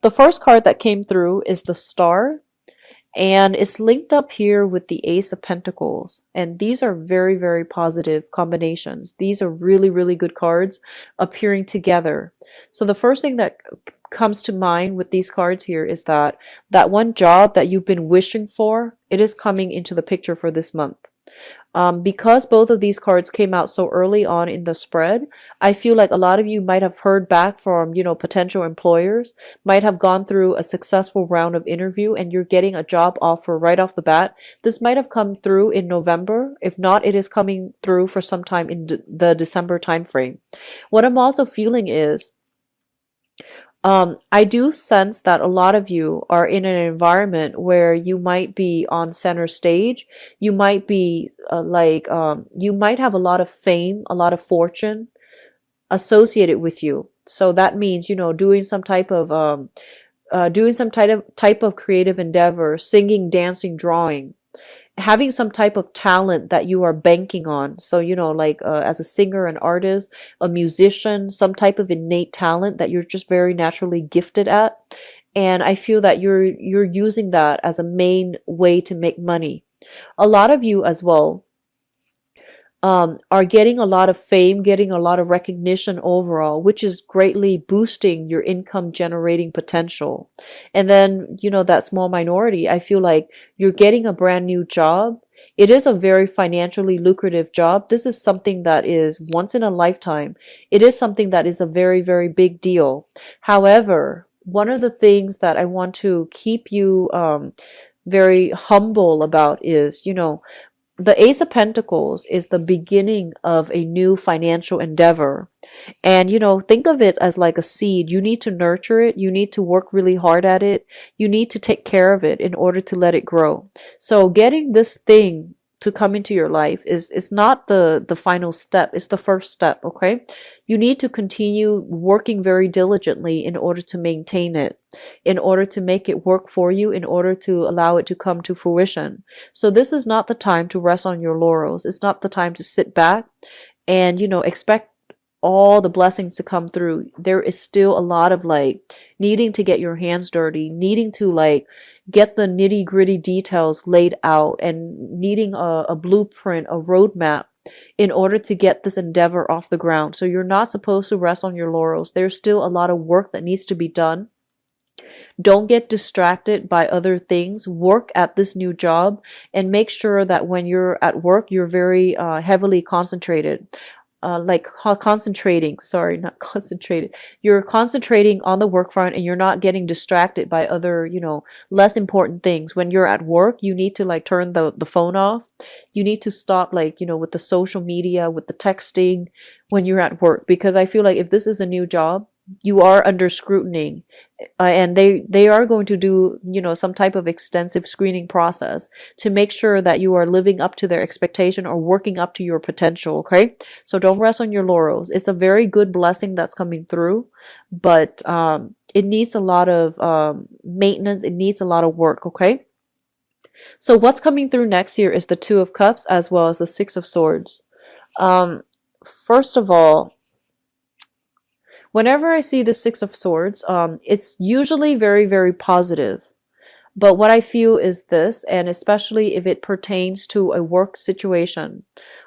The first card that came through is the Star, and it's linked up here with the Ace of Pentacles. And these are very, very positive combinations. These are really, really good cards appearing together. So the first thing that comes to mind with these cards here is that that one job that you've been wishing for, it is coming into the picture for this month. Because both of these cards came out so early on in the spread, I feel like a lot of you might have heard back from, potential employers, might have gone through a successful round of interview, and you're getting a job offer right off the bat. This might have come through in November. If not, it is coming through for some time in the December timeframe. What I'm also feeling is, I do sense that a lot of you are in an environment where you might be on center stage. You might be you might have a lot of fame, a lot of fortune associated with you. So that means, doing some type of creative endeavor, singing, dancing, drawing, having some type of talent that you are banking on. So, as a singer, an artist, a musician, some type of innate talent that you're just very naturally gifted at. And I feel that you're using that as a main way to make money. A lot of you as well are getting a lot of fame, getting a lot of recognition overall, which is greatly boosting your income generating potential. And then, that small minority, I feel like you're getting a brand new job. It is a very financially lucrative job. This is something that is once in a lifetime. It is something that is a very, very big deal. However, one of the things that I want to keep you very humble about is, the Ace of Pentacles is the beginning of a new financial endeavor. And, think of it as like a seed. You need to nurture it. You need to work really hard at it. You need to take care of it in order to let it grow. So getting this thing to come into your life is not the final step. It's the first step, okay? You need to continue working very diligently in order to maintain it, in order to make it work for you, in order to allow it to come to fruition. So this is not the time to rest on your laurels. It's not the time to sit back and, expect all the blessings to come through. There is still a lot of needing to get your hands dirty, needing to get the nitty gritty details laid out, and needing a blueprint, a roadmap in order to get this endeavor off the ground. So you're not supposed to rest on your laurels. There's still a lot of work that needs to be done. Don't get distracted by other things. Work at this new job and make sure that when you're at work, you're very heavily concentrated. Concentrating, sorry, not concentrated. You're concentrating on the work front and you're not getting distracted by other, less important things. When you're at work, you need to turn the phone off. You need to stop with the social media, with the texting when you're at work, because I feel like if this is a new job, you are under scrutiny, and they are going to do some type of extensive screening process to make sure that you are living up to their expectation or working up to your potential. Okay, so don't rest on your laurels. It's a very good blessing that's coming through, but it needs a lot of maintenance. It needs a lot of work. Okay, so what's coming through next here is the Two of Cups as well as the Six of Swords. First of all, whenever I see the Six of Swords, it's usually very, very positive. But what I feel is this, and especially if it pertains to a work situation,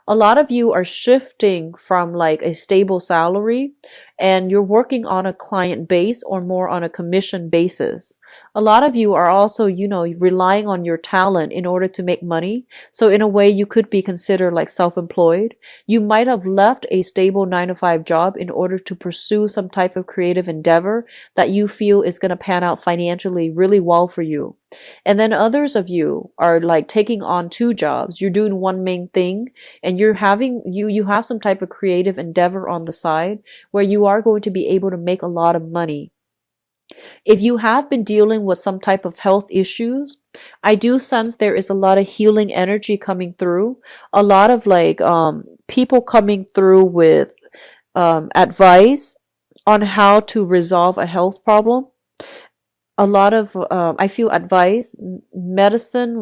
a lot of you are shifting from a stable salary and you're working on a client base or more on a commission basis. A lot of you are also, relying on your talent in order to make money. So in a way, you could be considered self-employed. You might have left a stable 9-to-5 job in order to pursue some type of creative endeavor that you feel is going to pan out financially really well for you. And then others of you are taking on two jobs. You're doing one main thing and you have some type of creative endeavor on the side where you are going to be able to make a lot of money. If you have been dealing with some type of health issues, I do sense there is a lot of healing energy coming through. A lot of people coming through with advice on how to resolve a health problem. A lot of I feel advice, medicine,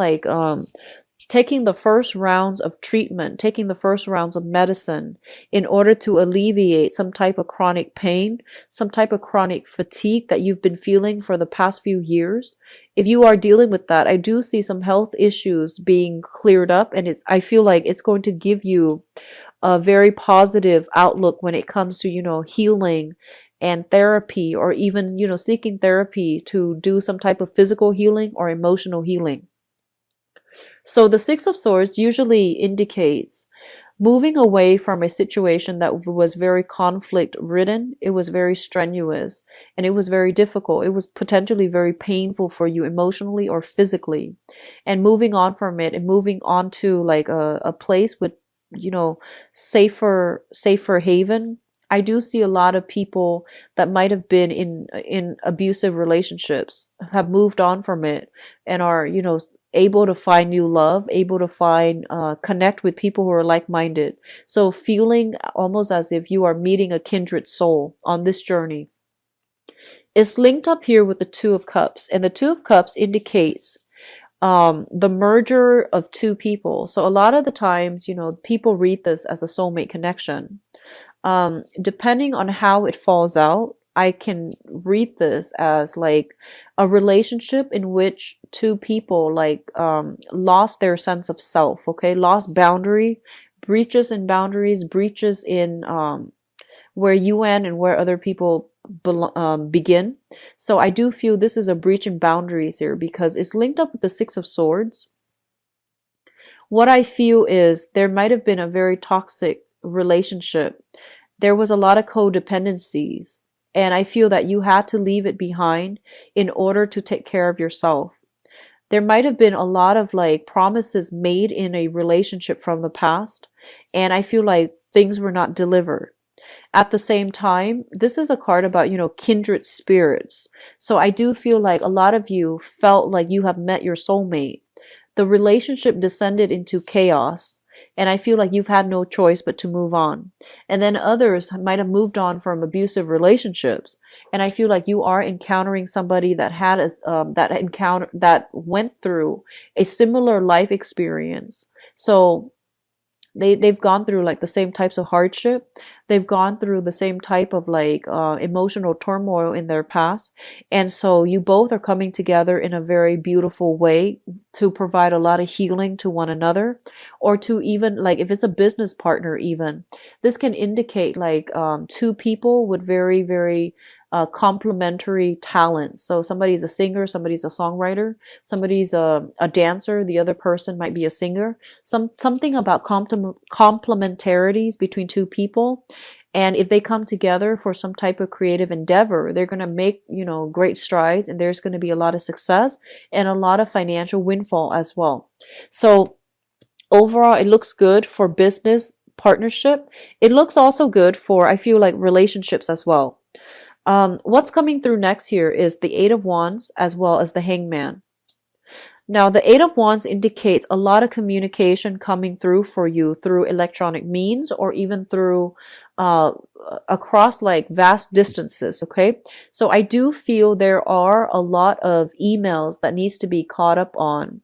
taking the first rounds of treatment, taking the first rounds of medicine in order to alleviate some type of chronic pain, some type of chronic fatigue that you've been feeling for the past few years. If you are dealing with that, I do see some health issues being cleared up, and I feel like it's going to give you a very positive outlook when it comes to, healing and therapy, or even, seeking therapy to do some type of physical healing or emotional healing. So the Six of Swords usually indicates moving away from a situation that was very conflict ridden. It was very strenuous and it was very difficult. It was potentially very painful for you emotionally or physically, and moving on from it and moving on to like a place with, safer haven. I do see a lot of people that might have been in abusive relationships have moved on from it and are, able to find new love, able to find, connect with people who are like-minded. So feeling almost as if you are meeting a kindred soul on this journey. It's linked up here with the Two of Cups, and the Two of Cups indicates the merger of two people. So a lot of the times, people read this as a soulmate connection. Depending on how it falls out, I can read this as like a relationship in which two people lost their sense of self, okay? Lost boundary, breaches in boundaries, breaches in where you end and where other people begin. So I do feel this is a breach in boundaries here because it's linked up with the Six of Swords. What I feel is there might have been a very toxic relationship. There was a lot of codependencies, and I feel that you had to leave it behind in order to take care of yourself. There might have been a lot of like promises made in a relationship from the past, and I feel like things were not delivered. At the same time, this is a card about, kindred spirits. So I do feel like a lot of you felt like you have met your soulmate. The relationship descended into chaos, and I feel like you've had no choice but to move on. And then others might have moved on from abusive relationships, and I feel like you are encountering somebody that had that went through a similar life experience. So they've gone through like the same types of hardship. They've gone through the same type of like emotional turmoil in their past. And so you both are coming together in a very beautiful way to provide a lot of healing to one another, or to even like if it's a business partner, even this can indicate like two people with very, very complementary talents. So somebody's a singer, somebody's a songwriter, somebody's a dancer, the other person might be a singer. Something about complementarities between two people. And if they come together for some type of creative endeavor, they're going to make, great strides, and there's going to be a lot of success and a lot of financial windfall as well. So overall, it looks good for business partnership. It looks also good for, I feel like, relationships as well. What's coming through next here is the Eight of Wands as well as the Hangman. Now, the Eight of Wands indicates a lot of communication coming through for you through electronic means, or even through across like vast distances, okay? So I do feel there are a lot of emails that needs to be caught up on.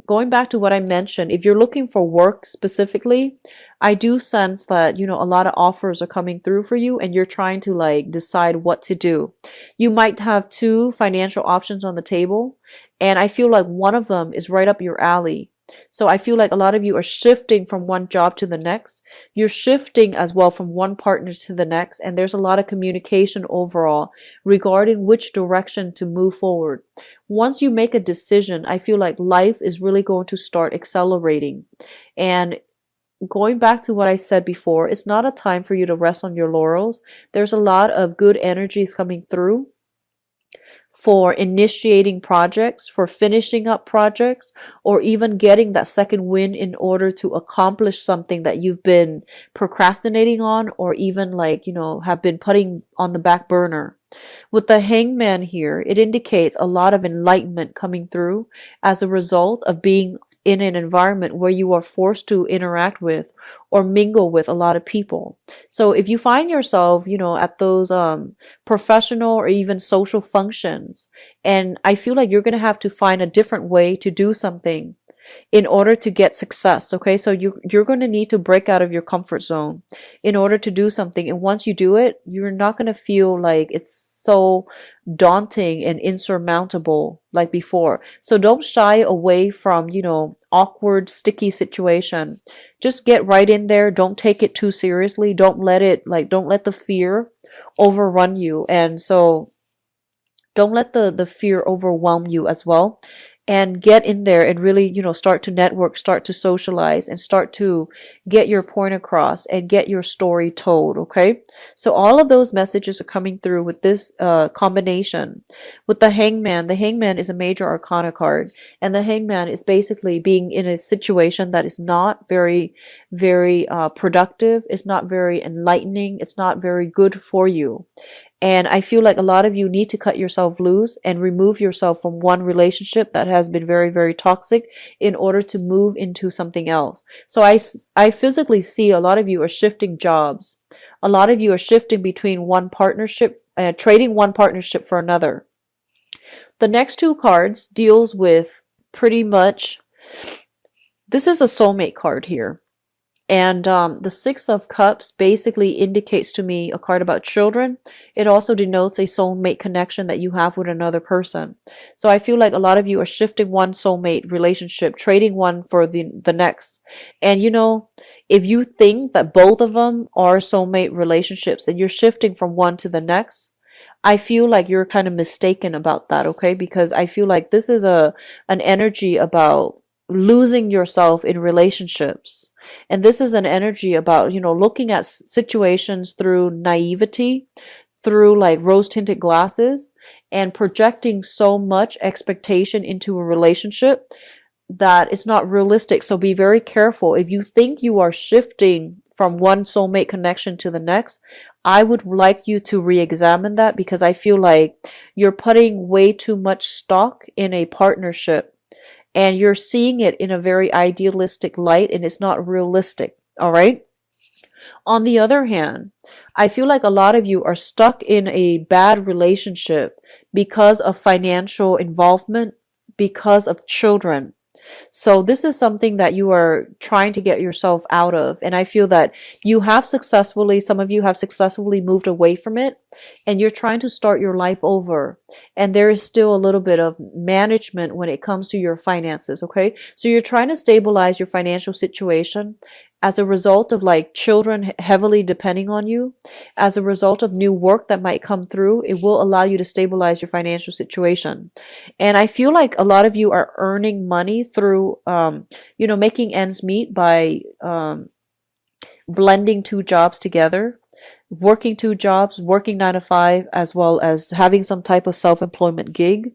Going back to what I mentioned, if you're looking for work specifically, I do sense that, a lot of offers are coming through for you, and you're trying to like decide what to do. You might have two financial options on the table, and I feel like one of them is right up your alley. So I feel like a lot of you are shifting from one job to the next. You're shifting as well from one partner to the next, and there's a lot of communication overall regarding which direction to move forward. Once you make a decision, I feel like life is really going to start accelerating. And going back to what I said before, it's not a time for you to rest on your laurels. There's a lot of good energies coming through for initiating projects, for finishing up projects, or even getting that second win in order to accomplish something that you've been procrastinating on, or even like, have been putting on the back burner. With the Hangman here, it indicates a lot of enlightenment coming through as a result of being in an environment where you are forced to interact with or mingle with a lot of people. So if you find yourself, at those professional or even social functions, and I feel like you're going to have to find a different way to do something in order to get success. Okay, so you're going to need to break out of your comfort zone in order to do something, and once you do it, you're not going to feel like it's so daunting and insurmountable like before. So don't shy away from, awkward, sticky situation. Just get right in there. Don't take it too seriously. Don't let the fear overrun you. And so don't let the fear overwhelm you as well, and get in there and really, start to network, start to socialize, and start to get your point across and get your story told. Okay, so all of those messages are coming through with this combination. With the Hangman is a major arcana card, and the Hangman is basically being in a situation that is not very, very productive. It's not very enlightening. It's not very good for you. And I feel like a lot of you need to cut yourself loose and remove yourself from one relationship that has been very, very toxic in order to move into something else. So I physically see a lot of you are shifting jobs. A lot of you are shifting between one partnership, trading one partnership for another. The next two cards deals with pretty much, this is a soulmate card here. And the Six of Cups basically indicates to me a card about children. It also denotes a soulmate connection that you have with another person. So I feel like a lot of you are shifting one soulmate relationship, trading one for the next. And if you think that both of them are soulmate relationships and you're shifting from one to the next, I feel like you're kind of mistaken about that, okay? Because I feel like this is an energy about losing yourself in relationships. And this is an energy about, looking at situations through naivety, through like rose-tinted glasses, and projecting so much expectation into a relationship that it's not realistic. So be very careful. If you think you are shifting from one soulmate connection to the next, I would like you to re-examine that, because I feel like you're putting way too much stock in a partnership. And you're seeing it in a very idealistic light, and it's not realistic. All right. On the other hand, I feel like a lot of you are stuck in a bad relationship because of financial involvement, because of children. So this is something that you are trying to get yourself out of. And I feel that some of you have successfully moved away from it, and you're trying to start your life over. And there is still a little bit of management when it comes to your finances. Okay. So you're trying to stabilize your financial situation as a result of like children heavily depending on you, as a result of new work that might come through. It will allow you to stabilize your financial situation. And I feel like a lot of you are earning money through, making ends meet by blending two jobs together, working two jobs, working 9 to 5, as well as having some type of self-employment gig.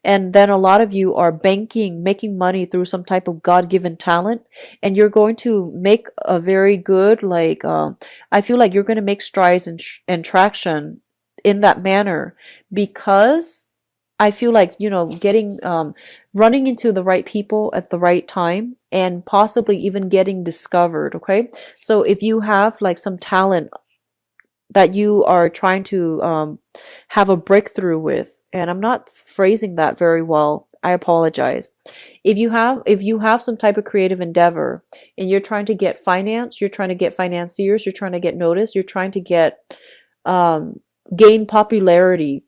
And then a lot of you are making money through some type of God-given talent, and you're going to make a very good, I feel like you're going to make strides and traction in that manner, because I feel like, getting, running into the right people at the right time, and possibly even getting discovered. Okay. So if you have like some talent that you are trying to have a breakthrough with, and I'm not phrasing that very well, I apologize. If you have some type of creative endeavor and you're trying to get finance, you're trying to get financiers, you're trying to get noticed, you're trying to get gain popularity,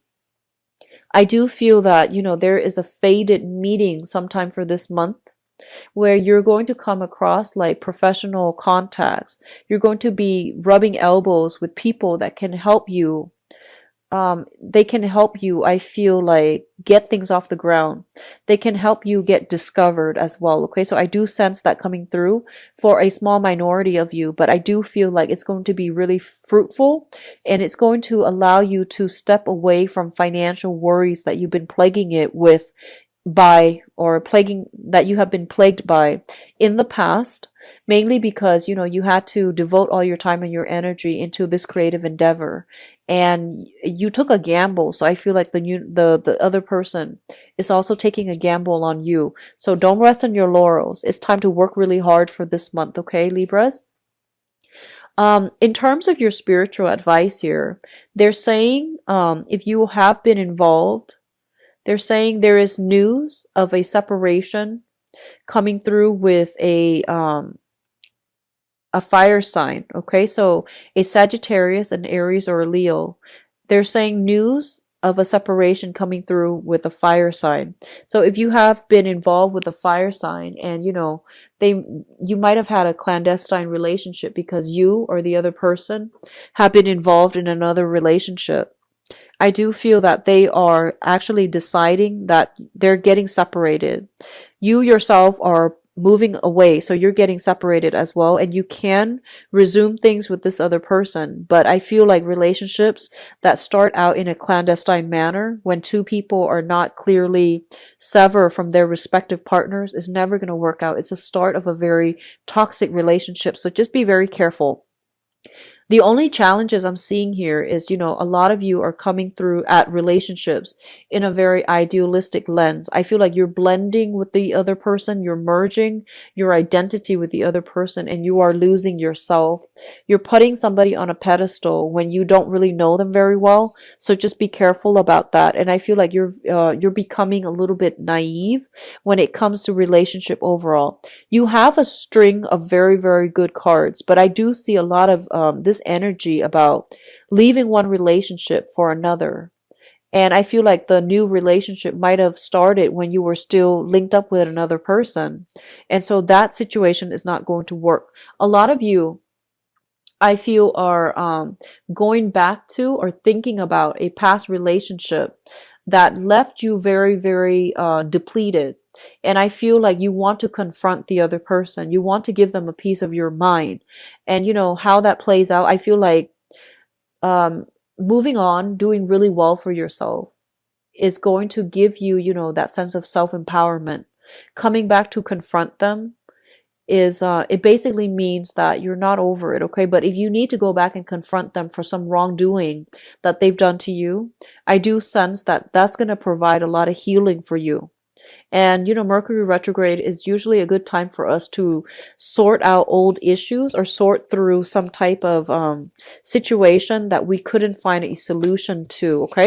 I do feel that there is a fated meeting sometime for this month, where you're going to come across like professional contacts. You're going to be rubbing elbows with people that can help you. They can help you, I feel like, get things off the ground. They can help you get discovered as well. Okay, so I do sense that coming through for a small minority of you, but I do feel like it's going to be really fruitful, and it's going to allow you to step away from financial worries that you've been plaguing it with that you have been plagued by in the past, mainly because you had to devote all your time and your energy into this creative endeavor, and you took a gamble. So I feel like the other person is also taking a gamble on you. So don't rest on your laurels. It's time to work really hard for this month. Okay, Libras. In terms of your spiritual advice here, they're saying if you have been involved, they're saying there is news of a separation coming through with a fire sign. Okay, so a Sagittarius, an Aries, or a Leo. They're saying news of a separation coming through with a fire sign. So if you have been involved with a fire sign, and you might have had a clandestine relationship because you or the other person have been involved in another relationship. I do feel that they are actually deciding that they're getting separated. You yourself are moving away, so you're getting separated as well, and you can resume things with this other person. But I feel like relationships that start out in a clandestine manner, when two people are not clearly severed from their respective partners, is never going to work out. It's a start of a very toxic relationship, so just be very careful. The only challenges I'm seeing here is, a lot of you are coming through at relationships in a very idealistic lens. I feel like you're blending with the other person, you're merging your identity with the other person, and you are losing yourself. You're putting somebody on a pedestal when you don't really know them very well. So just be careful about that. And I feel like you're becoming a little bit naive when it comes to relationship overall. You have a string of very, very good cards, but I do see a lot of this energy about leaving one relationship for another. And I feel like the new relationship might have started when you were still linked up with another person. And so that situation is not going to work. A lot of you, I feel, are going back to or thinking about a past relationship that left you very, very depleted. And I feel like you want to confront the other person. You want to give them a piece of your mind. And how that plays out, I feel like um, moving on, doing really well for yourself is going to give you, that sense of self-empowerment. Coming back to confront them is it basically means that you're not over it, okay? But if you need to go back and confront them for some wrongdoing that they've done to you, I do sense that that's going to provide a lot of healing for you. And Mercury retrograde is usually a good time for us to sort out old issues or sort through some type of situation that we couldn't find a solution to, okay?